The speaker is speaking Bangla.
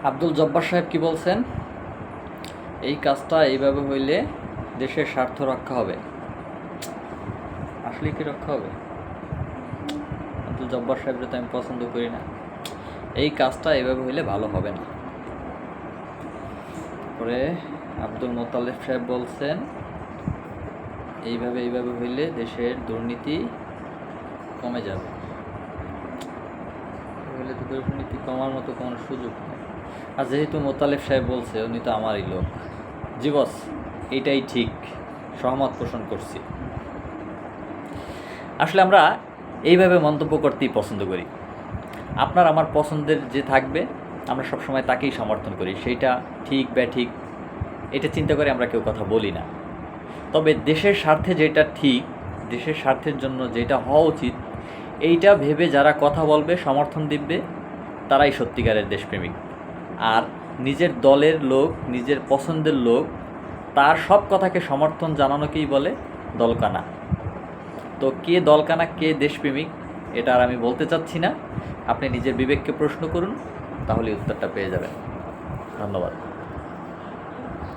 আব্দুল জব্বার সাহেব কি বলছেন? এই কাজটা এইভাবে হইলে দেশের স্বার্থ রক্ষা হবে। আসলে কি রক্ষা হবে? আব্দুল জব্বার সাহেবরে তো আমি পছন্দ করি না। এই কাজটা এইভাবে হইলে ভালো হবে না। পরে আব্দুল মোতালেব সাহেব বলছেন এইভাবে হইলে দেশের দুর্নীতি কমে যাবে। হইলে তো দুর্নীতি কমার মতো কোনো সুযোগ নেই। আর যেহেতু মোতালেব সাহেব বলছে, উনি তো আমারই লোক। জি বস, এইটাই ঠিক, সহমত পোষণ করছি। আসলে আমরা এইভাবে মন্তব্য করতেই পছন্দ করি। আপনার আমার পছন্দের যে থাকবে আমরা সবসময় তাকেই সমর্থন করি, সেইটা ঠিক বা ঠিক এটা চিন্তা করে আমরা কেউ কথা বলি না। তবে দেশের স্বার্থে যেটা ঠিক, দেশের স্বার্থের জন্য যেটা হওয়া উচিত, এইটা ভেবে যারা কথা বলবে, সমর্থন দিবে, তারাই সত্যিকারের দেশপ্রেমিক। আর নিজের দলের লোক, নিজের পছন্দের লোক, তার সব কথাকে সমর্থন জানানোকেই বলে দলকানা। তো কে দলকানা, কে দেশপ্রেমিক, এটা আর আমি বলতে চাচ্ছি না। আপনি নিজের বিবেককে প্রশ্ন করুন, তাহলে উত্তরটা পেয়ে যাবেন। ধন্যবাদ।